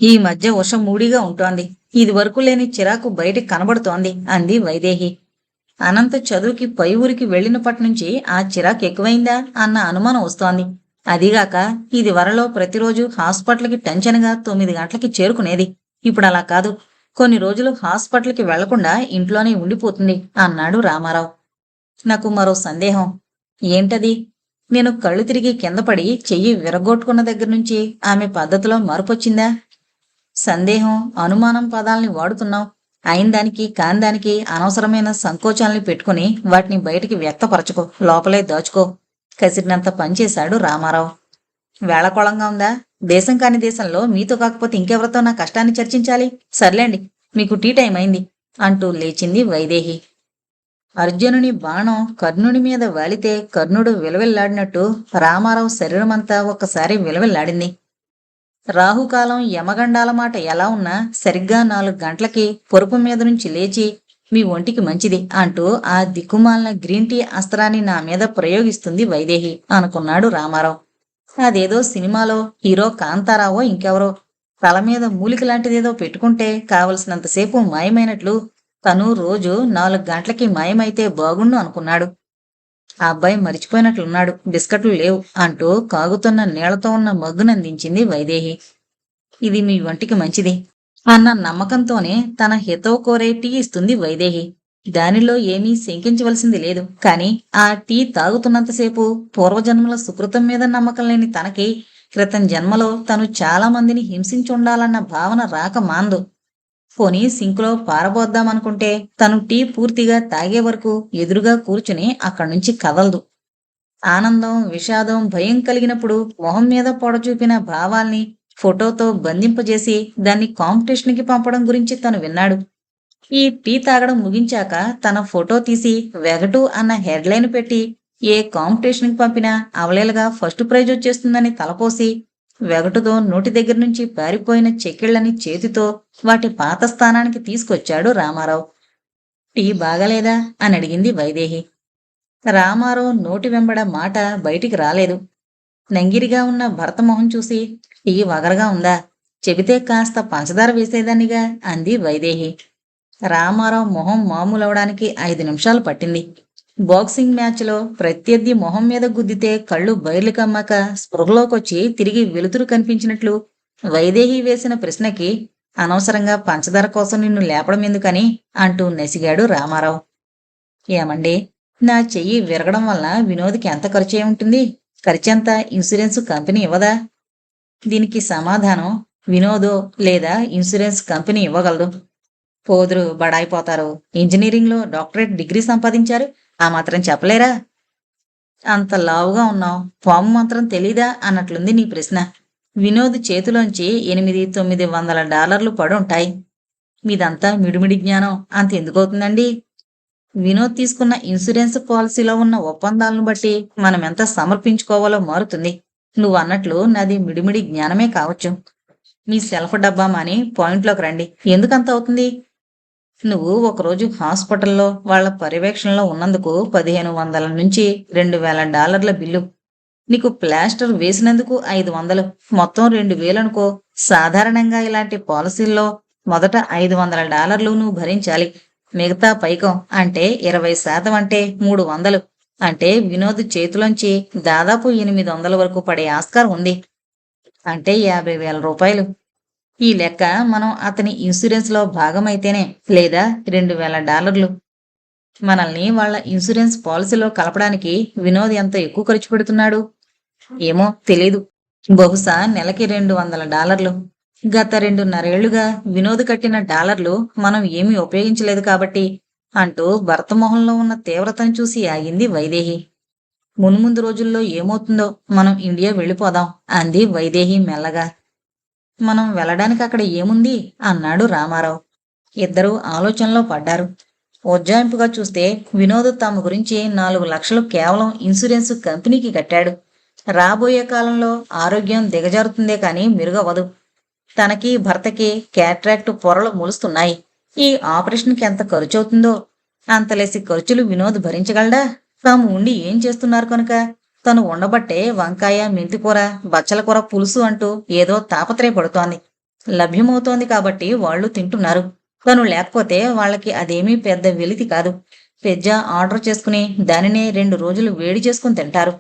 ఈ మధ్య ఉష మూడిగా ఉంటోంది. ఇది వరకు లేని చిరాకు బయటికి కనబడుతోంది అంది వైదేహి. అనంత చదువుకి పై ఊరికి వెళ్ళినప్పటినుంచి ఆ చిరాకు ఎక్కువైందా అన్న అనుమానం వస్తోంది. అదీగాక ఇది వరలో ప్రతిరోజు హాస్పిటల్కి టెన్షన్గా 9 గంటలకి చేరుకునేది. ఇప్పుడు అలా కాదు. కొన్ని రోజులు హాస్పిటల్కి వెళ్లకుండా ఇంట్లోనే ఉండిపోతుంది అన్నాడు రామారావు. నాకు మరో సందేహం. ఏంటది? నేను కళ్ళు తిరిగి కిందపడి చెయ్యి విరగొట్టుకున్న దగ్గర నుంచి ఆమె పద్ధతిలో మార్పొచ్చిందా? సందేహం, అనుమానం పదాల్ని వాడుతున్నావు. అయినదానికి కాందానికి అనవసరమైన సంకోచాల్ని పెట్టుకుని వాటిని బయటికి వ్యక్తపరచుకో, లోపలే దాచుకో. కసిరినంత పనిచేశాడు రామారావు. వేళకోళంగా ఉందా? దేశం కాని దేశంలో మీతో కాకపోతే ఇంకెవరితో నా కష్టాన్ని చర్చించాలి? సర్లేండి, మీకు టీ టైం అయింది అంటూ లేచింది వైదేహి. అర్జునుని బాణం కర్ణుని మీద వాలితే కర్ణుడు విలవిల్లాడినట్టు రామారావు శరీరమంతా ఒక్కసారి విలవిల్లాడింది. రాహుకాలం యమగండాల మాట ఎలా ఉన్నా సరిగ్గా 4 గంటలకి పొరుపు మీద నుంచి లేచి మీ ఒంటికి మంచిది అంటూ ఆ దిక్కుమాలిన గ్రీన్ టీ అస్త్రాన్ని నా మీద ప్రయోగిస్తుంది వైదేహి అనుకున్నాడు రామారావు. అదేదో సినిమాలో హీరో కాంతారావో ఇంకెవరో తల మీద మూలిక లాంటిదేదో పెట్టుకుంటే కావలసినంతసేపు మాయమైనట్లు తను రోజు 4 గంటలకి మాయమైతే బాగుండు అనుకున్నాడు. ఆ అబ్బాయి మరిచిపోయినట్లున్నాడు, బిస్కట్లు లేవు అంటూ కాగుతున్న నీళ్లతో ఉన్న మగ్గునందించింది వైదేహి. ఇది మీ వంటికి మంచిది అన్న నమ్మకంతోనే తన హితవు కోరే టీ ఇస్తుంది వైదేహి. దానిలో ఏమీ శంకించవలసింది లేదు. కాని ఆ టీ తాగుతున్నంతసేపు పూర్వజన్మల సుకృతం మీద నమ్మకం లేని తనకి క్రితం జన్మలో తను చాలా మందిని హింసించుండాలన్న భావన రాక మాందు. పోనీ సింకులో పారబోద్దామనుకుంటే తను టీ పూర్తిగా తాగే వరకు ఎదురుగా కూర్చుని అక్కడ్నుంచి కదలదు. ఆనందం, విషాదం, భయం కలిగినప్పుడు మొహం మీద పొడచూపిన భావాల్ని ఫోటోతో బంధింపజేసి దాన్ని కాంపిటీషన్కి పంపడం గురించి తను విన్నాడు. ఈ టీ తాగడం ముగించాక తన ఫోటో తీసి వెగటు అన్న హెడ్లైన్ పెట్టి ఏ కాంపిటీషన్కి పంపినా అవలేలగా ఫస్ట్ ప్రైజ్ వచ్చేస్తుందని తలపోసి వెగటుతో నోటి దగ్గర నుంచి పారిపోయిన చెక్కిళ్ళని చేతితో వాటి పాత స్థానానికి తీసుకొచ్చాడు రామారావు. టీ బాగాలేదా అని అడిగింది వైదేహి. రామారావు నోటి వెంబడ మాట బయటికి రాలేదు. నంగిరిగా ఉన్న భర్త మొహం చూసి టీ వగరగా ఉందా? చెబితే కాస్త పంచదార వేసేదాన్నిగా అంది వైదేహి. రామారావు మొహం మామూలవడానికి 5 నిమిషాలు పట్టింది. బాక్సింగ్ మ్యాచ్లో ప్రత్యర్థి మొహం మీద గుద్దితే కళ్ళు బైర్లు కమ్మాక స్పృహలోకొచ్చి తిరిగి వెలుతురు కనిపించినట్లు వైదేహి వేసిన ప్రశ్నకి అనవసరంగా పంచదార కోసం నిన్ను లేపడం ఎందుకని అంటూ నసిగాడు రామారావు. ఏమండి, నా చెయ్యి విరగడం వల్ల వినోద్కి ఎంత ఖర్చు ఏముంటుంది? ఖర్చంత ఇన్సూరెన్స్ కంపెనీ ఇవ్వదా? దీనికి సమాధానం వినోదో లేదా ఇన్సూరెన్స్ కంపెనీ ఇవ్వగలదు. పోదురు బడాయిపోతారు. ఇంజనీరింగ్లో డాక్టరేట్ డిగ్రీ సంపాదించారు, ఆ మాత్రం చెప్పలేరా? అంత లావుగా ఉన్నావు, పాము మాత్రం తెలీదా అన్నట్లుంది నీ ప్రశ్న. వినోద్ చేతిలోంచి 800-900 పడుంటాయి. మీదంతా మిడిమిడి జ్ఞానం, అంత ఎందుకవుతుందండి? వినోద్ తీసుకున్న ఇన్సూరెన్స్ పాలసీలో ఉన్న ఒప్పందాలను బట్టి మనం ఎంత సమర్పించుకోవాలో మారుతుంది. నువ్వన్నట్లు నాది మిడిమిడి జ్ఞానమే కావచ్చు. మీ సెల్ఫ్ డబ్బా మాని పాయింట్లోకి రండి. ఎందుకంత అవుతుంది? నువ్వు ఒకరోజు హాస్పిటల్లో వాళ్ల పర్యవేక్షణలో ఉన్నందుకు 1500 నుంచి $2000 బిల్లు. నీకు ప్లాస్టర్ వేసినందుకు 500, మొత్తం 2000 అనుకో. సాధారణంగా ఇలాంటి పాలసీల్లో మొదట $500 నువ్వు భరించాలి. మిగతా పైకం అంటే 20% అంటే 300. అంటే వినోద్ చేతిలోంచి దాదాపు 800 వరకు పడే ఆస్కారం ఉంది. అంటే $50,000. ఈ లెక్క మనం అతని ఇన్సూరెన్స్లో భాగమైతేనే, లేదా $2000. మనల్ని వాళ్ళ ఇన్సూరెన్స్ పాలసీలో కలపడానికి వినోద్ ఎంత ఎక్కువ ఖర్చు పెడుతున్నాడు? ఏమో తెలీదు. బహుశా నెలకి $200. గత 2.5 ఏళ్లుగా వినోద్ కట్టిన డాలర్లు మనం ఏమీ ఉపయోగించలేదు కాబట్టి అంటూ భర్త మొహంలో ఉన్న తీవ్రతను చూసి ఆగింది వైదేహి. మున్ముందు రోజుల్లో ఏమవుతుందో, మనం ఇండియా వెళ్ళిపోదాం అంది వైదేహి మెల్లగా. మనం వెళ్ళడానికి అక్కడ ఏముంది అన్నాడు రామారావు. ఇద్దరూ ఆలోచనలో పడ్డారు. ఉజ్జాయింపుగా చూస్తే వినోద్ తమ గురించి 4 లక్షలు కేవలం ఇన్సూరెన్స్ కంపెనీకి కట్టాడు. రాబోయే కాలంలో ఆరోగ్యం దిగజారుతుందే కాని మెరుగవదు. తనకి భర్తకి క్యాట్రాక్ట్ పొరలు మొలుస్తున్నాయి. ఈ ఆపరేషన్కి ఎంత ఖర్చు అవుతుందో? అంతలేసి ఖర్చులు వినోద్ భరించగలడా? తాము ఉండి ఏం చేస్తున్నారు కనుక తను ఉండబట్టే వంకాయ, మెంతికూర, బచ్చల కూర పులుసు అంటూ ఏదో తాపత్రయపడుతోంది. లభ్యమవుతోంది కాబట్టి వాళ్ళు తింటున్నారు. తను లేకపోతే వాళ్ళకి అదేమీ పెద్ద వెలితి కాదు. పిజ్జా ఆర్డర్ చేసుకుని దానినే 2 రోజులు వేడి చేసుకుని తింటారు.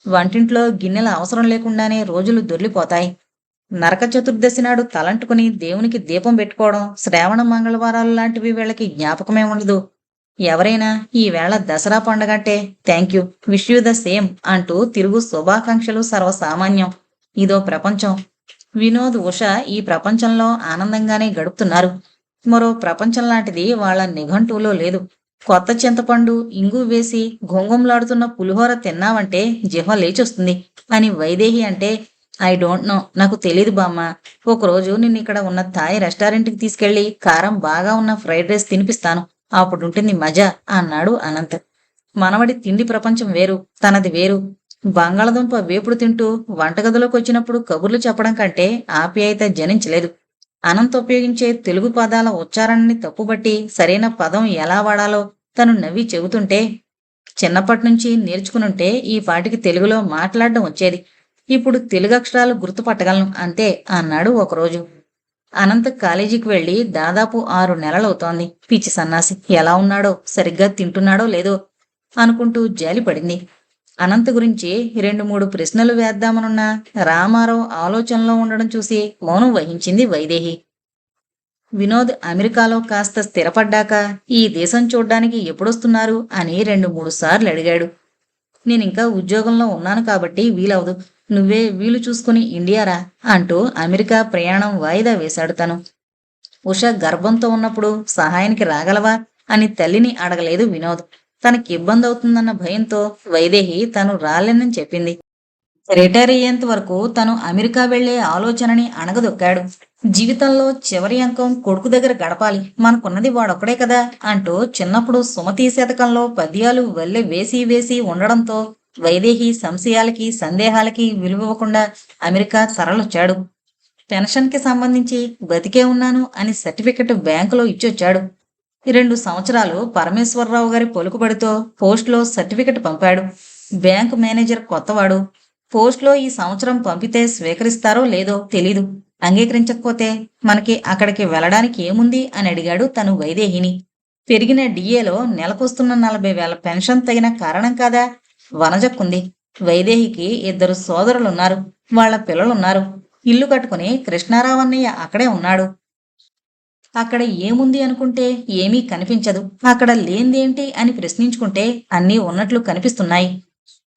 వంటింట్లో గిన్నెల అవసరం లేకుండానే రోజులు దొర్లిపోతాయి. నరక చతుర్దశి నాడు తలంటుకుని దేవునికి దీపం పెట్టుకోవడం, శ్రావణ మంగళవారాలు లాంటివి వీళ్ళకి జ్ఞాపకమే ఉండదు. ఎవరైనా ఈవేళ దసరా పండగంటే thank you, wish you the same అంటూ తిరుగు శుభాకాంక్షలు సర్వసామాన్యం. ఇదో ప్రపంచం. వినోద్, ఉష ఈ ప్రపంచంలో ఆనందంగానే గడుపుతున్నారు. మరో ప్రపంచం లాంటిది వాళ్ళ నిఘంటువులో లేదు. కొత్త చింతపండు, ఇంగు వేసి ఘుంఘుంలాడుతున్న పులిహోర తిన్నావంటే జిహ్వ లేచొస్తుంది అని వైదేహి అంటే, ఐ డోంట్ నో, నాకు తెలీదు బామ్మ. ఒకరోజు నిన్నిక్కడ ఉన్న థాయ్ రెస్టారెంట్కి తీసుకెళ్లి కారం బాగా ఉన్న ఫ్రైడ్ రైస్ తినిపిస్తాను. అప్పుడుంటుంది మజా అన్నాడు అనంత్. మనవడి తిండి ప్రపంచం వేరు, తనది వేరు. బంగాళదుంప వేపుడు తింటూ వంటగదిలోకి వచ్చినప్పుడు కబుర్లు చెప్పడం కంటే ఆప్యాయత జనించలేదు. అనంత్ ఉపయోగించే తెలుగు పదాల ఉచ్చారణని తప్పుబట్టి సరైన పదం ఎలా వాడాలో తను నవ్వి చెబుతుంటే, చిన్నప్పటినుంచి నేర్చుకునుంటే ఈ పాటికి తెలుగులో మాట్లాడడం వచ్చేది. ఇప్పుడు తెలుగు అక్షరాలు గుర్తుపట్టగలను అంతే అన్నాడు ఒకరోజు. అనంత్ కాలేజీకి వెళ్లి దాదాపు 6 నెలలవుతోంది. పిచ్చి సన్నాసి ఎలా ఉన్నాడో, సరిగ్గా తింటున్నాడో లేదో అనుకుంటూ జాలి పడింది. అనంత్ గురించి 2-3 ప్రశ్నలు వేద్దామనున్న రామారావు ఆలోచనలో ఉండడం చూసి మౌనం వహించింది వైదేహి. వినోద్ అమెరికాలో కాస్త స్థిరపడ్డాక ఈ దేశం చూడ్డానికి ఎప్పుడొస్తున్నారు అని 2-3 సార్లు అడిగాడు. నేనింకా ఉద్యోగంలో ఉన్నాను కాబట్టి వీలవదు. నువ్వే వీలు చూసుకుని ఇండియా రా అంటూ అమెరికా ప్రయాణం వాయిదా వేశాడు తను. ఉష గర్భంతో ఉన్నప్పుడు సహాయానికి రాగలవా అని తల్లిని అడగలేదు వినోద్. తనకి ఇబ్బంది అవుతుందన్న భయంతో వైదేహి తను రాలేనని చెప్పింది. రిటైర్ అయ్యేంత వరకు తను అమెరికా వెళ్లే ఆలోచనని అణగదొక్కాడు. జీవితంలో చివరి అంకం కొడుకు దగ్గర గడపాలి, మనకున్నది వాడొక్కడే కదా అంటూ చిన్నప్పుడు సుమతీ శతకంలో పద్యాలు వల్లె వేసి వేసి ఉండడంతో వైదేహి సంశయాలకి సందేహాలకి విలువివ్వకుండా అమెరికా తరలొచ్చాడు. పెన్షన్కి సంబంధించి బతికే ఉన్నాను అని సర్టిఫికెట్ బ్యాంకులో ఇచ్చొచ్చాడు. 2 సంవత్సరాలు పరమేశ్వరరావు గారి పలుకుబడితో పోస్టులో సర్టిఫికెట్ పంపాడు. బ్యాంకు మేనేజర్ కొత్తవాడు. పోస్టులో ఈ సంవత్సరం పంపితే స్వీకరిస్తారో లేదో తెలీదు. అంగీకరించకపోతే మనకి అక్కడికి వెళ్ళడానికి ఏముంది అని అడిగాడు తను వైదేహిని. పెరిగిన డిఏలో నెలకొస్తున్న 40,000 పెన్షన్ తగిన కారణం కాదా? వనజక్కుంది. వైదేహికి 2 సోదరులున్నారు. వాళ్ల పిల్లలున్నారు. ఇల్లు కట్టుకుని కృష్ణారావు అన్నయ్య అక్కడే ఉన్నాడు. అక్కడ ఏముంది అనుకుంటే ఏమీ కనిపించదు. అక్కడ లేందేంటి అని ప్రశ్నించుకుంటే అన్నీ ఉన్నట్లు కనిపిస్తున్నాయి.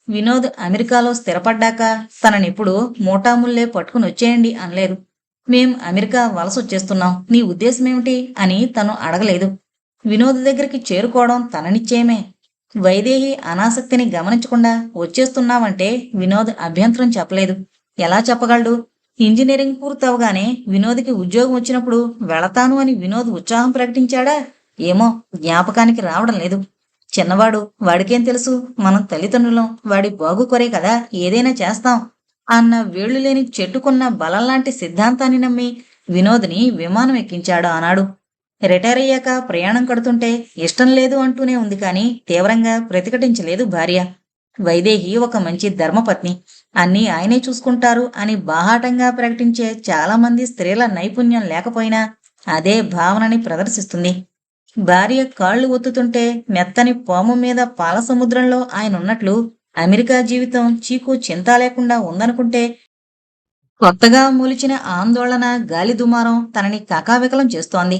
వినోద్ అమెరికాలో స్థిరపడ్డాక తననిప్పుడు మూటాముల్లే పట్టుకుని వచ్చేయండి అనలేదు. మేం అమెరికా వలసొచ్చేస్తున్నాం, నీ ఉద్దేశమేమిటి అని తను అడగలేదు. వినోద్ దగ్గరికి చేరుకోవడం తన నిశ్చయమే. వైదేహి అనాసక్తిని గమనించకుండా వచ్చేస్తున్నావంటే వినోద్ అభ్యంతరం చెప్పలేదు. ఎలా చెప్పగలడు? ఇంజనీరింగ్ పూర్తవగానే వినోద్కి ఉద్యోగం వచ్చినప్పుడు వెళతాను అని వినోద్ ఉత్సాహం ప్రకటించాడా? ఏమో, జ్ఞాపకానికి రావడం లేదు. చిన్నవాడు, వాడికేం తెలుసు? మనం తల్లిదండ్రులం, వాడి బాగు కొరే కదా ఏదైనా చేస్తాం అన్న వేళ్లు లేని చెట్టుకున్న బలంలాంటి సిద్ధాంతాన్ని నమ్మి వినోద్ని విమానం ఎక్కించాడు ఆనాడు. రిటైర్ అయ్యాక ప్రయాణం కడుతుంటే ఇష్టం లేదు అంటూనే ఉంది కానీ తీవ్రంగా ప్రతిఘటించలేదు భార్య. వైదేహి ఒక మంచి ధర్మపత్ని, అన్నీ ఆయనే చూసుకుంటారు అని బాహాటంగా ప్రకటించే చాలా మంది స్త్రీల నైపుణ్యం లేకపోయినా అదే భావనని ప్రదర్శిస్తుంది. భార్య కాళ్లు ఒత్తుతుంటే మెత్తని పాము మీద పాల సముద్రంలో ఆయన ఉన్నట్లు అమెరికా జీవితం చీకు చింత లేకుండా ఉందనుకుంటే కొత్తగా మూలిచిన ఆందోళన గాలి దుమారం తనని కకావికలం చేస్తోంది.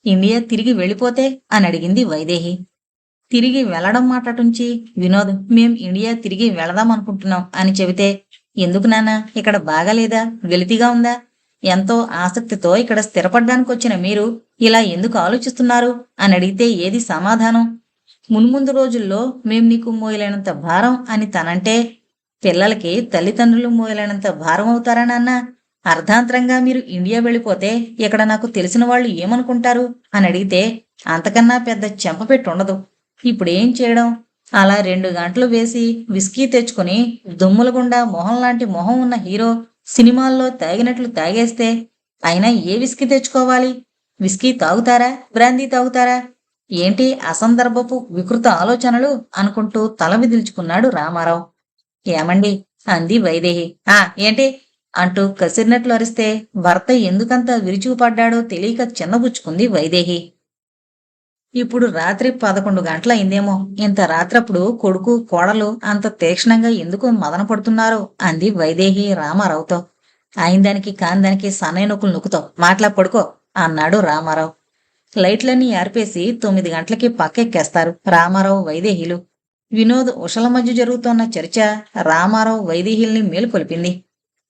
ఇండియా తిరిగి వెళ్ళిపోతే అని అడిగింది వైదేహి. తిరిగి వెళ్లడం మాటటుంచి వినోద్, మేం ఇండియా తిరిగి వెళదామనుకుంటున్నాం అని చెబితే, ఎందుకు నాన్న, ఇక్కడ బాగాలేదా, వెలితిగా ఉందా? ఎంతో ఆసక్తితో ఇక్కడ స్థిరపడ్డానికొచ్చిన మీరు ఇలా ఎందుకు ఆలోచిస్తున్నారు అని అడిగితే ఏది సమాధానం? మున్ముందు రోజుల్లో మేం నీకు మోయలేనంత భారం అని తనంటే, పిల్లలకి తల్లిదండ్రులు మోయలేనంత భారం అవుతారా నాన్న? అర్ధాంతరంగా మీరు ఇండియా వెళ్ళిపోతే ఇక్కడ నాకు తెలిసిన వాళ్ళు ఏమనుకుంటారు అని అడిగితే అంతకన్నా పెద్ద చెంపపెట్టి ఉండదు. ఇప్పుడేం చేయడం? అలా 2 గంటలు వేసి విస్కీ తెచ్చుకుని దుమ్ముల గుండా మొహం లాంటి మొహం ఉన్న హీరో సినిమాల్లో తాగినట్లు తాగేస్తే, అయినా ఏ విస్కీ తెచ్చుకోవాలి? విస్కీ తాగుతారా, బ్రాందీ తాగుతారా? ఏంటి అసందర్భపు వికృత ఆలోచనలు అనుకుంటూ తల విదిల్చుకున్నాడు రామారావు. ఏమండి అంది వైదేహి. ఏంటి అంటూ కసిరినట్లు అరిస్తే భర్త ఎందుకంత విరుచుకుపడ్డాడో తెలియక చిన్నబుచ్చుకుంది వైదేహి. ఇప్పుడు రాత్రి 11 గంటలయిందేమో. ఇంత రాత్రప్పుడు కొడుకు కోడలు అంత తీక్షణంగా ఎందుకు మదన పడుతున్నారో అంది వైదేహి రామారావుతో. ఆయిందానికి కాందానికి సన్నయ్య నొక్కులు నొక్కుతావు, మాట్లా పడుకో అన్నాడు రామారావు. లైట్లన్నీ ఆర్పేసి 9 గంటలకి పక్కెక్కేస్తారు రామారావు వైదేహిలు. వినోద్ ఉషల మధ్య జరుగుతోన్న చర్చ రామారావు వైదేహిల్ని మేలుకొల్పింది.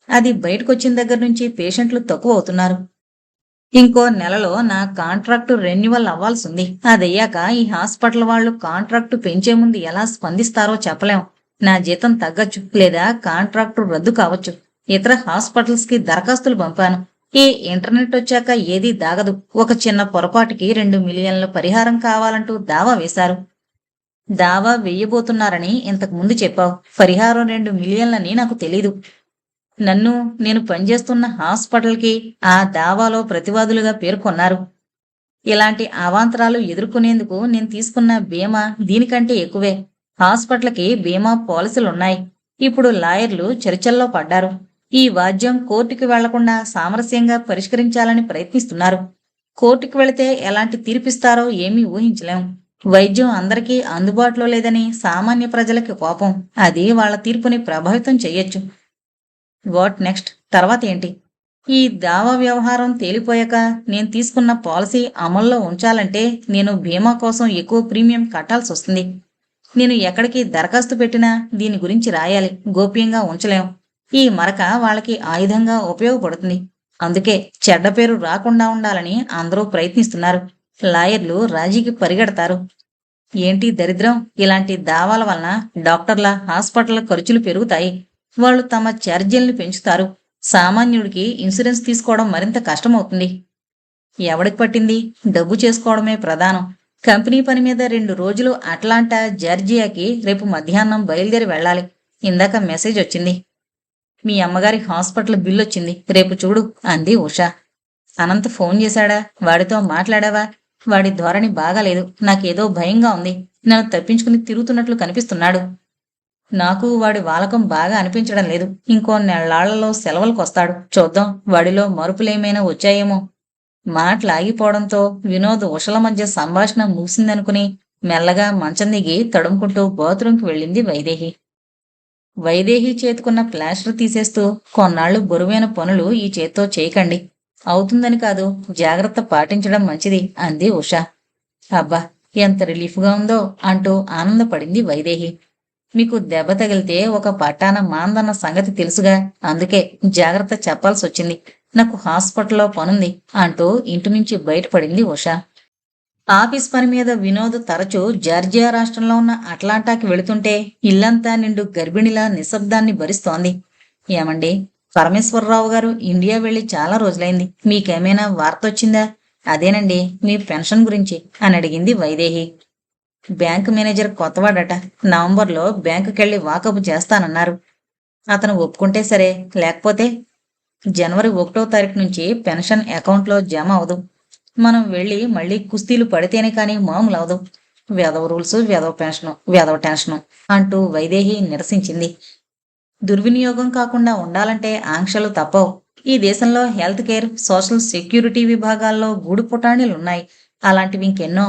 అది బయటకొచ్చిన దగ్గర నుంచి పేషెంట్లు తక్కువ అవుతున్నారు. ఇంకో నెలలో నా కాంట్రాక్టు రెన్యువల్ అవ్వాల్సింది. అదయ్యాక ఈ హాస్పిటల్ వాళ్ళు కాంట్రాక్టు పెంచే ముందు ఎలా స్పందిస్తారో చెప్పలేం. నా జీతం తగ్గచ్చు, లేదా కాంట్రాక్టు రద్దు కావచ్చు. ఇతర హాస్పిటల్స్ కి దరఖాస్తులు పంపాను. ఈ ఇంటర్నెట్ వచ్చాక ఏదీ దాగదు. ఒక చిన్న పొరపాటుకి 2 మిలియన్ల పరిహారం కావాలంటూ దావా వేశారు. దావా వెయ్యబోతున్నారని ఇంతకు ముందు చెప్పావు. పరిహారం 2 మిలియన్లని నాకు తెలీదు. నేను పనిచేస్తున్న హాస్పిటల్కి ఆ దావాలో ప్రతివాదులుగా పేర్కొన్నారు. ఇలాంటి అవాంతరాలు ఎదుర్కొనేందుకు నేను తీసుకున్న బీమా దీనికంటే ఎక్కువే. హాస్పిటల్కి బీమా పాలసీలున్నాయి. ఇప్పుడు లాయర్లు చర్చల్లో పడ్డారు. ఈ వాద్యం కోర్టుకి వెళ్లకుండా సామరస్యంగా పరిష్కరించాలని ప్రయత్నిస్తున్నారు. కోర్టుకి వెళితే ఎలాంటి తీర్పిస్తారో ఏమీ ఊహించలేం. వైద్యం అందరికీ అందుబాటులో లేదని సామాన్య ప్రజలకి కోపం. అది వాళ్ల తీర్పుని ప్రభావితం చెయ్యొచ్చు. What next? తర్వాత ఏంటి? ఈ దావా వ్యవహారం తేలిపోయాక నేను తీసుకున్న పాలసీ అమల్లో ఉంచాలంటే నేను బీమా కోసం ఎక్కువ ప్రీమియం కట్టాల్సి వస్తుంది. నేను ఎక్కడికి దరఖాస్తు పెట్టినా దీని గురించి రాయాలి. గోప్యంగా ఉంచలేం. ఈ మరక వాళ్ళకి ఆయుధంగా ఉపయోగపడుతుంది. అందుకే చెడ్డ పేరు రాకుండా ఉండాలని అందరూ ప్రయత్నిస్తున్నారు. లాయర్లు రాజీకి పరిగెడతారు. ఏంటి దరిద్రం? ఇలాంటి దావాల వలన డాక్టర్ల హాస్పిటల్ ఖర్చులు పెరుగుతాయి. వాళ్ళు తమ ఛార్జీల్ని పెంచుతారు. సామాన్యుడికి ఇన్సూరెన్స్ తీసుకోవడం మరింత కష్టమవుతుంది. ఎవడికి పట్టింది? డబ్బు చేసుకోవడమే ప్రధానం. కంపెనీ పని మీద 2 రోజులు అట్లాంటా జార్జియాకి రేపు మధ్యాహ్నం బయలుదేరి వెళ్ళాలి. ఇందాక మెసేజ్ వచ్చింది. మీ అమ్మగారి హాస్పిటల్ బిల్లొచ్చింది, రేపు చూడు అంది ఉష. అనంత్ ఫోన్ చేశాడా? వాడితో మాట్లాడావా? వాడి ధోరణి బాగాలేదు. నాకేదో భయంగా ఉంది. నన్ను తప్పించుకుని తిరుగుతున్నట్లు కనిపిస్తున్నాడు. నాకు వాడి వాలకం బాగా అనిపించడం లేదు. ఇంకో నెల్లాళ్లలో సెలవులకొస్తాడు. చూద్దాం, వాడిలో మరుపులేమైనా వచ్చాయేమో. మాట్లాగిపోవడంతో వినోద్ ఉషల మధ్య సంభాషణ ముగిసిందనుకుని మెల్లగా మంచం దిగి తడుముకుంటూ బాత్రూంకి వెళ్ళింది వైదేహి. వైదేహి చేతుకున్న ప్లాస్టర్ తీసేస్తూ, కొన్నాళ్లు బరువైన పనులు ఈ చేత్తో చేయకండి. అవుతుందని కాదు, జాగ్రత్త పాటించడం మంచిది అంది ఉష. అబ్బా, ఎంత రిలీఫ్గా ఉందో అంటూ ఆనందపడింది వైదేహి. మీకు దెబ్బ తగిలితే ఒక పట్టాన మాందన్న సంగతి తెలుసుగా, అందుకే జాగ్రత్త చెప్పాల్సొచ్చింది. నాకు హాస్పిటల్లో పనుంది అంటూ ఇంటి నుంచి బయటపడింది ఉష. ఆఫీస్ పని మీద వినోద్ తరచూ జార్జియా రాష్ట్రంలో ఉన్న అట్లాంటాకి వెళుతుంటే ఇల్లంతా నిండు గర్భిణిలా నిశ్శబ్దాన్ని భరిస్తోంది. ఏమండి, పరమేశ్వరరావు గారు ఇండియా వెళ్లి చాలా రోజులైంది. మీకేమైనా వార్త వచ్చిందా? అదేనండి, మీ పెన్షన్ గురించి అని అడిగింది వైదేహి. Bank manager కొత్తవాడట. నవంబర్లో బ్యాంకుకెళ్లి వాకపు చేస్తానన్నారు. అతను ఒప్పుకుంటే సరే, లేకపోతే జనవరి 1వ తారీఖు నుంచి పెన్షన్ అకౌంట్లో జమ అవదు. మనం వెళ్ళి మళ్ళీ కుస్తీలు పడితేనే కానీ మామూలు అవదు. వెధవ రూల్స్, వెధవ పెన్షను, వెధవ టెన్షను అంటూ వైదేహి నిరసించింది. దుర్వినియోగం కాకుండా ఉండాలంటే ఆంక్షలు తప్పవు. ఈ దేశంలో హెల్త్ కేర్, సోషల్ సెక్యూరిటీ విభాగాల్లో గూడు పుటాణీలున్నాయి. అలాంటివి ఇంకెన్నో.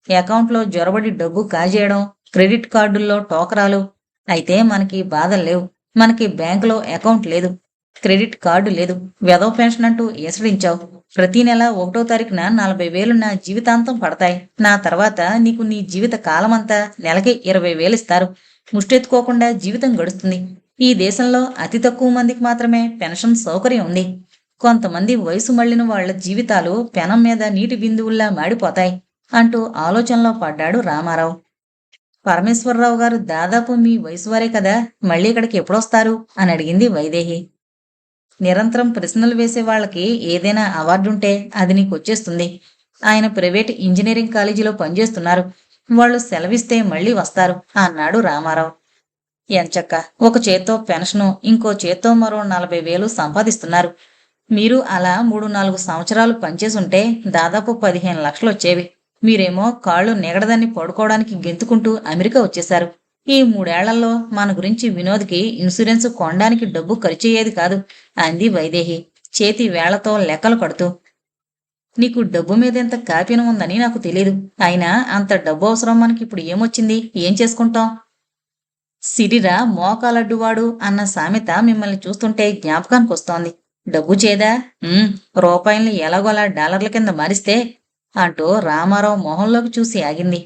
అకౌంట్లో జొరబడి డబ్బు కాజేయడం, క్రెడిట్ కార్డుల్లో టోకరాలు. అయితే మనకి బాధలు లేవు. మనకి బ్యాంకులో అకౌంట్ లేదు, క్రెడిట్ కార్డు లేదు. వెధవ పెన్షన్ అంటూ ఏసడించావు. ప్రతి నెల 1వ తారీఖున 40,000 నా జీవితాంతం పడతాయి. నా తర్వాత నీకు నీ జీవిత కాలమంతా నెలకి 20,000 ఇస్తారు. ముష్టెత్తుకోకుండా జీవితం గడుస్తుంది. ఈ దేశంలో అతి తక్కువ మందికి మాత్రమే పెన్షన్ సౌకర్యం ఉంది. కొంతమంది వయసు మళ్లిన వాళ్ల జీవితాలు పెనం మీద నీటి బిందువుల్లా మాడిపోతాయి అంటూ ఆలోచనలో పడ్డాడు రామారావు. పరమేశ్వరరావు గారు దాదాపు మీ వయసు వారే కదా, మళ్ళీ ఇక్కడికి ఎప్పుడొస్తారు అని అడిగింది వైదేహి. నిరంతరం ప్రశ్నలు వేసే వాళ్ళకి ఏదైనా అవార్డుంటే అది నీకు వచ్చేస్తుంది. ఆయన ప్రైవేట్ ఇంజనీరింగ్ కాలేజీలో పనిచేస్తున్నారు. వాళ్ళు సెలవిస్తే మళ్ళీ వస్తారు అన్నాడు రామారావు. ఎంచక్క, ఒక చేత్తో పెన్షను, ఇంకో చేత్తో మరో 40,000 సంపాదిస్తున్నారు. మీరు అలా 3-4 సంవత్సరాలు పనిచేసుంటే దాదాపు 15 లక్షలు వచ్చేవి. మీరేమో కాళ్ళు నెగడదాన్ని పడుకోవడానికి గెంతుకుంటూ అమెరికా వచ్చేశారు. ఈ 3 ఏళ్లలో మన గురించి వినోద్కి ఇన్సూరెన్స్ కొనడానికి డబ్బు ఖర్చయ్యేది కాదు అంది వైదేహి చేతి వేళ్లతో లెక్కలు కడుతూ. నీకు డబ్బు మీద ఎంత కాపీన ఉందని నాకు తెలీదు. అయినా అంత డబ్బు అవసరం మనకిప్పుడు ఏమొచ్చింది? ఏం చేసుకుంటాం? సిరిరా మోకాలడ్డువాడు అన్న సామెత మిమ్మల్ని చూస్తుంటే జ్ఞాపకానికొస్తోంది. డబ్బు చేదా? "ఉమ్, రూపాయల్ని ఎలాగోలా డాలర్ల కింద మారిస్తే" అంటూ రామారావు మొహంలోకి చూసి ఆగింది.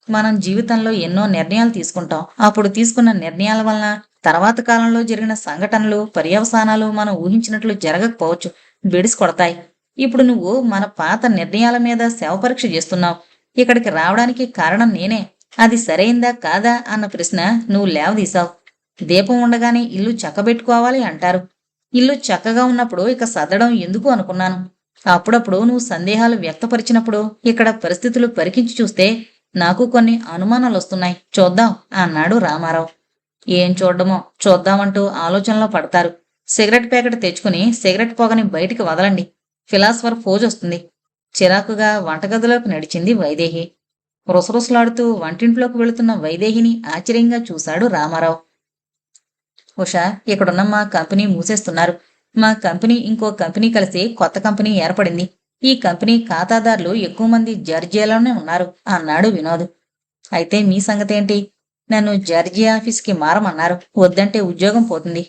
మనం జీవితంలో ఎన్నో నిర్ణయాలు తీసుకుంటాం. అప్పుడు తీసుకున్న నిర్ణయాల వలన తర్వాత కాలంలో జరిగిన సంఘటనలు, పర్యవసానాలు మనం ఊహించినట్లు జరగకపోవచ్చు. బెడిసి కొడతాయి. ఇప్పుడు నువ్వు మన పాత నిర్ణయాల మీద శవపరీక్ష చేస్తున్నావు. ఇక్కడికి రావడానికి కారణం నేనే. అది సరైందా కాదా అన్న ప్రశ్న నువ్వు లేవదీశావు. దీపం ఉండగానే ఇల్లు చక్కబెట్టుకోవాలి అంటారు. ఇల్లు చక్కగా ఉన్నప్పుడు ఇక సర్దడం ఎందుకు అనుకున్నాను. అప్పుడప్పుడు నువ్వు సందేహాలు వ్యక్తపరిచినప్పుడు ఇక్కడ పరిస్థితులు పరికించి చూస్తే నాకు కొన్ని అనుమానాలొస్తున్నాయి. చూద్దాం అన్నాడు రామారావు. ఏం చూడ్డమో చూద్దామంటూ ఆలోచనలో పడతారు. సిగరెట్ ప్యాకెట్ తెచ్చుకుని సిగరెట్ పొగని బయటికి వదలండి. ఫిలాసఫర్ ఫోజొస్తుంది. చిరాకుగా వంటగదిలోకి నడిచింది వైదేహి. రుసరుసలాడుతూ వంటింట్లోకి వెళుతున్న వైదేహిని ఆశ్చర్యంగా చూశాడు రామారావు. ఉషా, ఇక్కడున్న మా కంపెనీ మూసేస్తున్నారు. మా కంపెనీ ఇంకో కంపెనీ కలిసి కొత్త కంపెనీ ఏర్పడింది. ఈ కంపెనీ ఖాతాదారులు ఎక్కువ మంది జార్జియాలోనే ఉన్నారు అన్నాడు వినోద్. అయితే మీ సంగతేంటి? నన్ను జార్జియా ఆఫీస్కి మారమన్నారు. వద్దంటే ఉద్యోగం పోతుంది.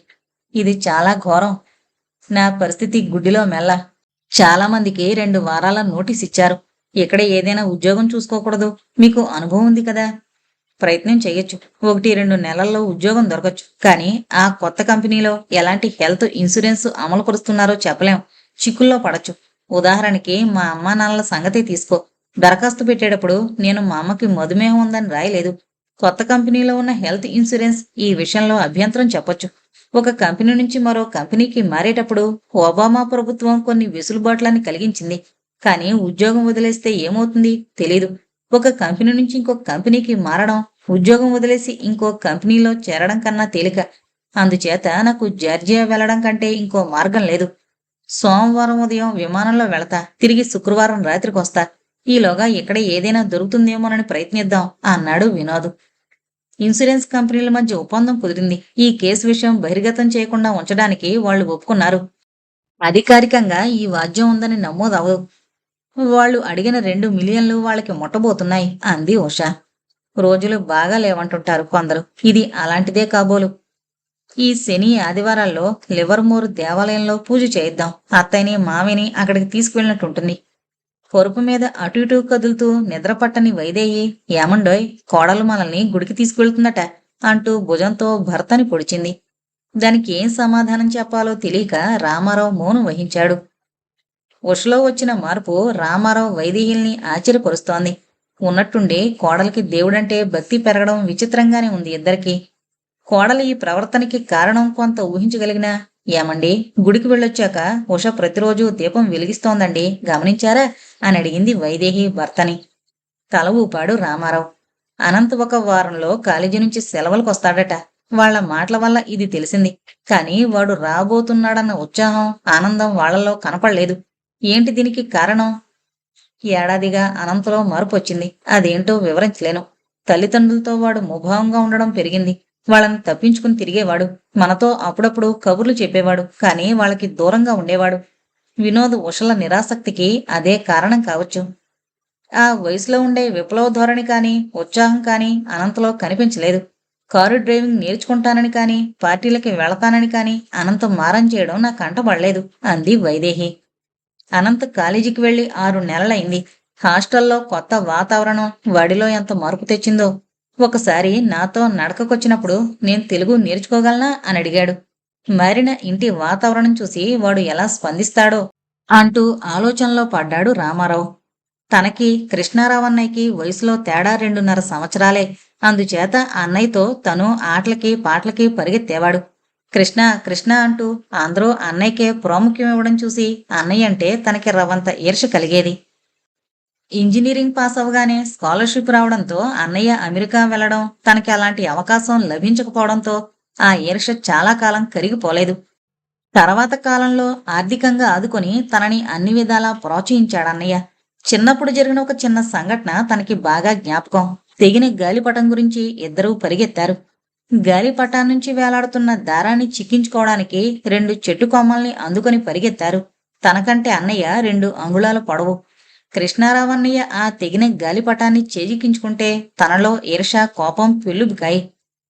ఇది చాలా ఘోరం. నా పరిస్థితి గుడ్డిలో మెల్ల. చాలా మందికి 2 వారాల నోటీస్ ఇచ్చారు. ఇక్కడ ఏదైనా ఉద్యోగం చూసుకోకూడదు. మీకు అనుభవం ఉంది కదా. ప్రయత్నం చెయ్యొచ్చు. 1-2 నెలల్లో ఉద్యోగం దొరకచ్చు. కానీ ఆ కొత్త కంపెనీలో ఎలాంటి హెల్త్ ఇన్సూరెన్స్ అమలు పరుస్తున్నారో చెప్పలేం. చిక్కుల్లో పడచ్చు. ఉదాహరణకి మా అమ్మా నాన్నల సంగతే తీసుకో. దరఖాస్తు పెట్టేటప్పుడు నేను మా అమ్మకి మధుమేహం ఉందని రాయలేదు. కొత్త కంపెనీలో ఉన్న హెల్త్ ఇన్సూరెన్స్ ఈ విషయంలో అభ్యంతరం చెప్పొచ్చు. ఒక కంపెనీ నుంచి మరో కంపెనీకి మారేటప్పుడు ఒబామా ప్రభుత్వం కొన్ని వెసులుబాట్లని కలిగించింది. కానీ ఉద్యోగం వదిలేస్తే ఏమవుతుంది తెలీదు. ఒక కంపెనీ నుంచి ఇంకో కంపెనీకి మారడం, ఉద్యోగం వదిలేసి ఇంకో కంపెనీలో చేరడం కన్నా తేలిక. అందుచేత నాకు జార్జియా వెళ్లడం కంటే ఇంకో మార్గం లేదు. సోమవారం ఉదయం విమానంలో వెళతా. తిరిగి శుక్రవారం రాత్రికొస్తా. ఈలోగా ఇక్కడ ఏదైనా దొరుకుతుందేమోనని ప్రయత్నిద్దాం అన్నాడు వినోద్. ఇన్సూరెన్స్ కంపెనీల మధ్య ఒప్పందం కుదిరింది. ఈ కేసు విషయం బహిర్గతం చేయకుండా ఉంచడానికి వాళ్లు ఒప్పుకున్నారు. అధికారికంగా ఈ వాద్యం ఉందని నమోదవదు. వాళ్ళు అడిగిన 2 మిలియన్లు వాళ్ళకి ముట్టబోతున్నాయి అంది ఉషా. రోజులు బాగా లేవంటుంటారు కొందరు. ఇది అలాంటిదే కాబోలు. ఈ శని ఆదివారాల్లో లివర్మోర్ దేవాలయంలో పూజ చేయిద్దాం. అత్తయ్యని మావిని అక్కడికి తీసుకువెళ్ళినట్టుంటుంది. పొరుపు మీద అటు ఇటు కదులుతూ నిద్రపట్టని వైదేహి, ఏమండోయ్, కోడలు మనల్ని గుడికి తీసుకువెళ్తుందట అంటూ భుజంతో భర్తని పొడిచింది. దానికి ఏం సమాధానం చెప్పాలో తెలియక రామారావు మౌనం వహించాడు. ఉషలో వచ్చిన మార్పు రామారావు వైదేహిల్ని ఆశ్చర్యపరుస్తోంది. ఉన్నట్టుండి కోడలికి దేవుడంటే భక్తి పెరగడం విచిత్రంగానే ఉంది ఇద్దరికీ. కోడలి ఈ ప్రవర్తనకి కారణం కొంత ఊహించగలిగినా, ఏమండి, గుడికి వెళ్ళొచ్చాక ఉష ప్రతిరోజు దీపం వెలిగిస్తోందండి, గమనించారా అని అడిగింది వైదేహి భర్తని. తల ఊపాడు రామారావు. అనంత్ ఒక వారంలో కాలేజీ నుంచి సెలవులకొస్తాడట. వాళ్ల మాటల వల్ల ఇది తెలిసింది. కాని వాడు రాబోతున్నాడన్న ఉత్సాహం, ఆనందం వాళ్లలో కనపడలేదు. ఏంటి దీనికి కారణం? ఏడాదిగా అనంతలో మార్పు వచ్చింది. అదేంటో వివరించలేను. తల్లిదండ్రులతో వాడు ముభావంగా ఉండడం పెరిగింది. వాళ్ళని తప్పించుకుని తిరిగేవాడు. మనతో అప్పుడప్పుడు కబుర్లు చెప్పేవాడు. కానీ వాళ్ళకి దూరంగా ఉండేవాడు. వినోద్ ఉషల నిరాసక్తికి అదే కారణం కావచ్చు. ఆ వయసులో ఉండే విప్లవ ధోరణి కాని, ఉత్సాహం కాని అనంతలో కనిపించలేదు. కారు డ్రైవింగ్ నేర్చుకుంటానని కాని, పార్టీలకి వెళతానని కాని అనంత మారం చేయడం నా కంటపడలేదు అంది వైదేహి. అనంత్ కాలేజీకి వెళ్లి 6 నెలలైంది. హాస్టల్లో కొత్త వాతావరణం వాడిలో ఎంత మార్పు తెచ్చిందో. ఒకసారి నాతో నడకకొచ్చినప్పుడు నేను తెలుగు నేర్చుకోగలనా అని అడిగాడు. మారిన ఇంటి వాతావరణం చూసి వాడు ఎలా స్పందిస్తాడో అంటూ ఆలోచనలో పడ్డాడు రామారావు. తనకి కృష్ణారావు అన్నయ్యకి వయసులో తేడా 2.5 సంవత్సరాలే. అందుచేత అన్నయ్యతో తను ఆటలకి పాటలకి పరిగెత్తేవాడు. కృష్ణ కృష్ణ అంటూ అందరూ అన్నయ్యకే ప్రాముఖ్యం ఇవ్వడం చూసి అన్నయ్య అంటే తనకి రవంత ఈర్ష కలిగేది. ఇంజనీరింగ్ పాస్ అవగానే స్కాలర్షిప్ రావడంతో అన్నయ్య అమెరికా వెళ్లడం, తనకి అలాంటి అవకాశం లభించకపోవడంతో ఆ ఈర్ష చాలా కాలం కరిగిపోలేదు. తర్వాత కాలంలో ఆర్థికంగా ఆదుకొని తనని అన్ని విధాలా ప్రోత్సహించాడన్నయ్య. చిన్నప్పుడు జరిగిన ఒక చిన్న సంఘటన తనకి బాగా జ్ఞాపకం. తెగిన గాలిపటం గురించి ఇద్దరూ పరిగెత్తారు. గాలిపటాన్నించి నుంచి వేలాడుతున్న దారాన్ని చిక్కించుకోవడానికి 2 చెట్టు కొమ్మల్ని అందుకొని పరిగెత్తారు. తనకంటే అన్నయ్య 2 అంగుళాల పొడవు. కృష్ణారావన్నయ్య ఆ తెగిన గాలిపటాన్ని చేజిక్కించుకుంటే తనలో ఈర్ష, కోపం పెళ్ళుబికాయి.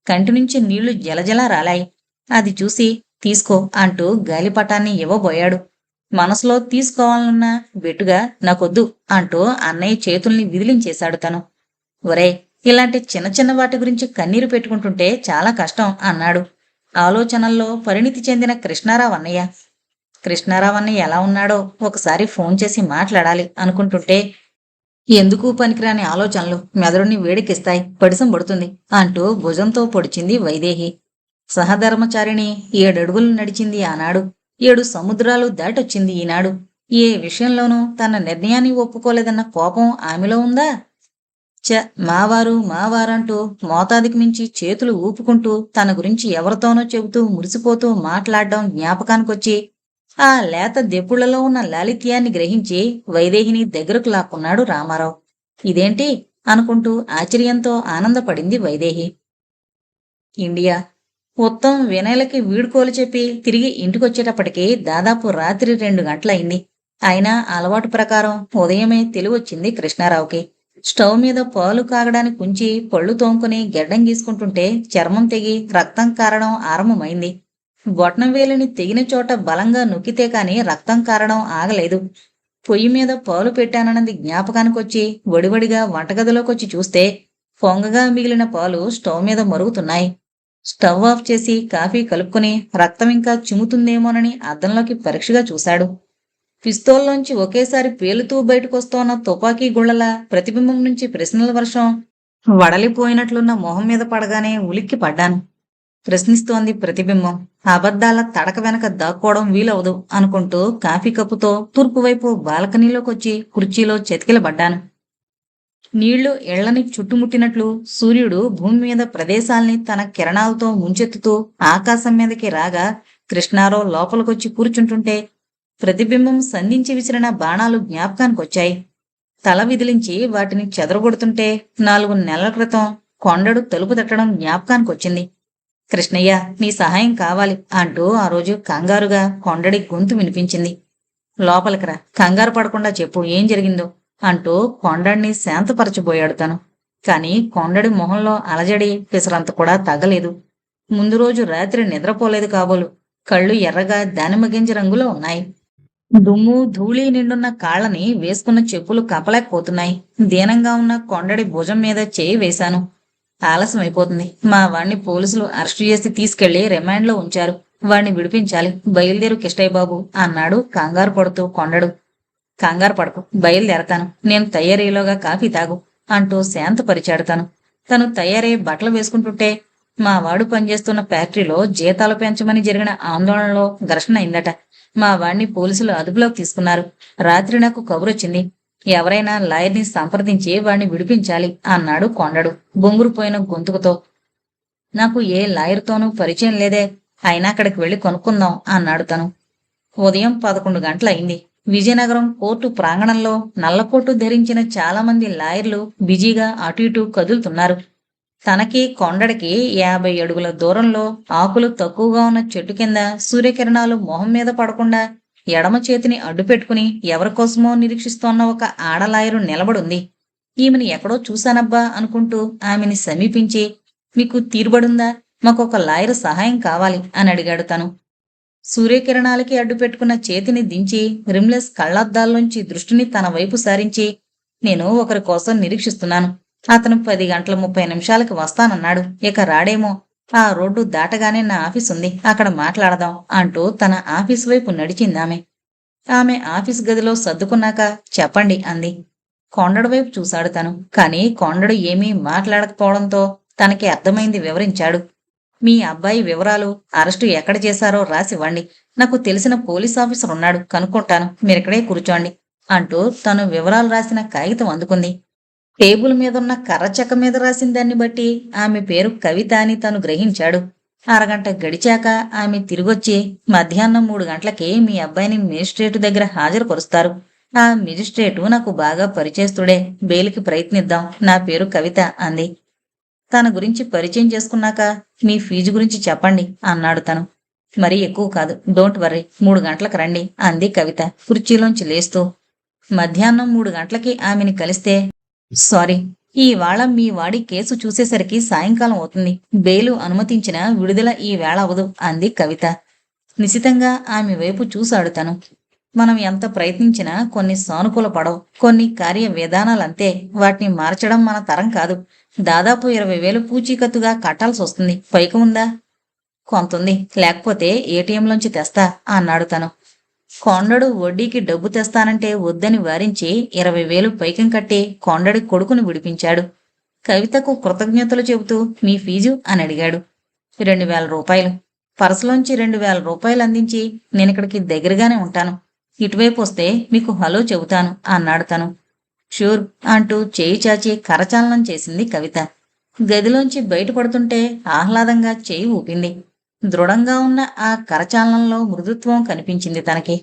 కంటినుంచి నీళ్లు జలజలా రాలాయి. అది చూసి తీసుకో అంటూ గాలిపటాన్ని ఇవ్వబోయాడు. మనసులో తీసుకోవాలనున్న వెటుగా నాకొద్దు అంటూ అన్నయ్య చేతుల్ని విదిలించేశాడు తను. ఒరే, ఇలాంటి చిన్న చిన్న వాటి గురించి కన్నీరు పెట్టుకుంటుంటే చాలా కష్టం అన్నాడు ఆలోచనల్లో పరిణితి చెందిన కృష్ణారావన్నయ్య. కృష్ణారావన్నయ్య ఎలా ఉన్నాడో ఒకసారి ఫోన్ చేసి మాట్లాడాలి అనుకుంటుంటే ఎందుకు పనికిరాని ఆలోచనలు మెదడుని వేడికిస్తాయి, పడిసం పడుతుంది అంటూ భుజంతో పొడిచింది వైదేహి. సహధర్మచారిణి 7 అడుగులు నడిచింది ఆనాడు. 7 సముద్రాలు దాటొచ్చింది ఈనాడు. ఏ విషయంలోనూ తన నిర్ణయాన్ని ఒప్పుకోలేదన్న కోపం ఆమెలో ఉందా? మావారంటూ మోతాదికి మించి చేతులు ఊపుకుంటూ తన గురించి ఎవరితోనో చెబుతూ మురిసిపోతూ మాట్లాడడం జ్ఞాపకానికొచ్చి ఆ లేత దెప్పుళ్లలో ఉన్న లాలిత్యాన్ని గ్రహించి వైదేహిని దగ్గరకు లాక్కున్నాడు రామారావు. ఇదేంటి అనుకుంటూ ఆశ్చర్యంతో ఆనందపడింది వైదేహి. ఇండియా. ఉత్తమ్ వినయలకి వీడుకోలు చెప్పి తిరిగి ఇంటికొచ్చేటప్పటికి దాదాపు రాత్రి 2 గంటలయింది. అయినా అలవాటు ప్రకారం ఉదయమే తెలివొచ్చింది కృష్ణారావుకి. స్టవ్ మీద పాలు కాగడానికి ఉంచి పళ్ళు తోముకుని గెడ్డం గీసుకుంటుంటే చర్మం తెగి రక్తం కారడం ఆరంభమైంది. బొట్నం వేలిని తెగిన చోట బలంగా నొక్కితే కాని రక్తం కారడం ఆగలేదు. పొయ్యి మీద పాలు పెట్టానన్నది జ్ఞాపకానికొచ్చి వడివడిగా వంటగదిలోకొచ్చి చూస్తే పొంగగా మిగిలిన పాలు స్టవ్ మీద మరుగుతున్నాయి. స్టవ్ ఆఫ్ చేసి కాఫీ కలుపుకుని రక్తం ఇంకా చిమ్ముతుందేమోనని అద్దంలోకి పరీక్షగా చూశాడు. పిస్తోల్లోంచి ఒకేసారి పేలుతూ బయటకొస్తోన్న తుపాకీ గుళ్లలా ప్రతిబింబం నుంచి ప్రశ్నల వర్షం వడలిపోయినట్లున్న మొహం మీద పడగానే ఉలిక్కి పడ్డాను. ప్రశ్నిస్తోంది ప్రతిబింబం. అబద్ధాల తడక వెనక దాక్కోవడం వీలవదు అనుకుంటూ కాఫీ కప్పుతో తూర్పువైపు బాల్కనీలోకొచ్చి కుర్చీలో చతికిలబడ్డాను. నీళ్లు ఇళ్లని చుట్టుముట్టినట్లు సూర్యుడు భూమి మీద ప్రదేశాల్ని తన కిరణాలతో ముంచెత్తుతూ ఆకాశం మీదకి రాగా కృష్ణారావు లోపలికొచ్చి కూర్చుంటుంటే ప్రతిబింబం సంధించి విసిరిన బాణాలు జ్ఞాపకానికొచ్చాయి. తల విదిలించి వాటిని చెదరగొడుతుంటే 4 నెలల క్రితం కొండడు తలుపు తట్టడం జ్ఞాపకానికొచ్చింది. కృష్ణయ్య, నీ సహాయం కావాలి అంటూ ఆ రోజు కంగారుగా కొండడి గొంతు వినిపించింది. లోపలికిరా, కంగారు పడకుండా చెప్పు ఏం జరిగిందో అంటూ కొండడిని శాంతపరచబోయాడు తను. కాని కొండడి మొహంలో అలజడి పిసరంత కూడా తగ్గలేదు. ముందు రోజు రాత్రి నిద్రపోలేదు కాబోలు. కళ్ళు ఎర్రగా దానిమ్మ గింజ రంగులో ఉన్నాయి. దుమ్ము ధూళి నిండున్న కాళ్ళని వేసుకున్న చెప్పులు కప్పలేకపోతున్నాయి. దీనంగా ఉన్న కొండడి భుజం మీద చేయి వేశాను. ఆలస్యం అయిపోతుంది. మా వాణ్ణి పోలీసులు అరెస్టు చేసి తీసుకెళ్లి రిమాండ్లో ఉంచారు. వాణ్ణి విడిపించాలి. బయలుదేరు కిష్టయ్య బాబు అన్నాడు కంగారు పడుతూ కొండడు. కంగారు పడకు, బయలుదేరతాను. నేను తయారీలోగా కాఫీ తాగు అంటూ శాంతపరిచాడు తను. తను తయారై బట్టలు వేసుకుంటుంటే మా వాడు పనిచేస్తున్న ఫ్యాక్టరీలో జీతాలు పెంచమని జరిగిన ఆందోళనలో ఘర్షణ అయిందట. మా వాణ్ణి పోలీసులు అదుపులోకి తీసుకున్నారు. రాత్రి నాకు కబురొచ్చింది. ఎవరైనా లాయర్ని సంప్రదించి వాణ్ణి విడిపించాలి అన్నాడు కొండడు బొంగురుపోయిన గొంతుకుతో. నాకు ఏ లాయర్తోనూ పరిచయం లేదే, అయినా అక్కడికి వెళ్లి కొనుక్కుందాం అన్నాడు తను. ఉదయం 11 గంటలయింది. విజయనగరం కోర్టు ప్రాంగణంలో నల్లకోటు ధరించిన చాలా మంది లాయర్లు బిజీగా అటు ఇటు కదులుతున్నారు. తనకి కొండడికి 50 అడుగుల దూరంలో ఆకులు తక్కువగా ఉన్న చెట్టు కింద సూర్యకిరణాలు మొహం మీద పడకుండా ఎడమ చేతిని అడ్డుపెట్టుకుని ఎవరికోసమో నిరీక్షిస్తోన్న ఒక ఆడలాయరు నిలబడుంది. ఈమెని ఎక్కడో చూశానబ్బా అనుకుంటూ ఆమెని సమీపించి, మీకు తీరుబడుందా? మాకొక లాయరు సహాయం కావాలి అని అడిగాడు తను. సూర్యకిరణాలకి అడ్డుపెట్టుకున్న చేతిని దించి రిమ్లెస్ కళ్లద్దాల్లోంచి దృష్టిని తన వైపు సారించి, నేను ఒకరి కోసం నిరీక్షిస్తున్నాను. అతను 10 గంటల 30 నిమిషాలకి వస్తానన్నాడు. ఇక రాడేమో. ఆ రోడ్డు దాటగానే నా ఆఫీస్ ఉంది, అక్కడ మాట్లాడదాం అంటూ తన ఆఫీస్ వైపు నడిచిందామె. ఆమె ఆఫీస్ గదిలో సర్దుకున్నాక చెప్పండి అంది. కొండడు వైపు చూశాడు తను. కాని కొండడు ఏమీ మాట్లాడకపోవడంతో తనకి అర్థమైంది వివరించాడు. మీ అబ్బాయి వివరాలు, అరెస్టు ఎక్కడ చేశారో రాసివ్వండి. నాకు తెలిసిన పోలీస్ ఆఫీసర్ ఉన్నాడు, కనుక్కుంటాను. మీరిక్కడే కూర్చోండి అంటూ తను వివరాలు రాసిన కాగితం అందుకుంది. టేబుల్ మీదున్న కర్రచెక్క మీద రాసిన దాన్ని బట్టి ఆమె పేరు కవిత అని తను గ్రహించాడు. అరగంట గడిచాక ఆమె తిరిగొచ్చి, మధ్యాహ్నం 3 గంటలకి మీ అబ్బాయిని మేజిస్ట్రేటు దగ్గర హాజరుపరుస్తారు. ఆ మెజిస్ట్రేటు నాకు బాగా పరిచయస్తుడే. బెయిల్కి ప్రయత్నిద్దాం. నా పేరు కవిత అంది. తన గురించి పరిచయం చేసుకున్నాక మీ ఫీజు గురించి చెప్పండి అన్నాడు తను. మరీ ఎక్కువ కాదు. Don't worry. 3 గంటలకు రండి అంది కవిత కుర్చీలోంచి లేస్తూ. మధ్యాహ్నం 3 గంటలకి ఆమెని కలిస్తే, సారీ, ఈవేళ మీ వాడి కేసు చూసేసరికి సాయంకాలం అవుతుంది. బెయిలు అనుమతించిన విడుదల ఈ వేళ అవదు అంది కవిత. నిశితంగా ఆమె వైపు చూశాడు తను. మనం ఎంత ప్రయత్నించినా కొన్ని సానుకూల పడవు. కొన్ని కార్య విధానాలంతే. వాటిని మార్చడం మన తరం కాదు. దాదాపు 20,000 పూచీకత్తుగా కట్టాల్సి వస్తుంది. పైకి ఉందా? కొంతుంది. లేకపోతే ఏటీఎంలోంచి తెస్తా అన్నాడు తను. కొండడు వడ్డీకి డబ్బు తెస్తానంటే వద్దని వారించి 20,000 పైకం కట్టి కొండడి కొడుకును విడిపించాడు. కవితకు కృతజ్ఞతలు చెబుతూ మీ ఫీజు అని అడిగాడు. 2,000 రూపాయలు. పర్సులోంచి 2,000 రూపాయలు అందించి నేనిక్కడికి దగ్గరగానే ఉంటాను. ఇటువైపు వస్తే మీకు హలో చెబుతాను అన్నాడు తను. షూర్ అంటూ చేయి చాచి కరచాలనం చేసింది కవిత. గదిలోంచి బయటపడుతుంటే ఆహ్లాదంగా చేయి ఊపింది. దృఢంగా ఉన్న ఆ కరచాలనంలో మృదుత్వం కనిపించింది తనకి.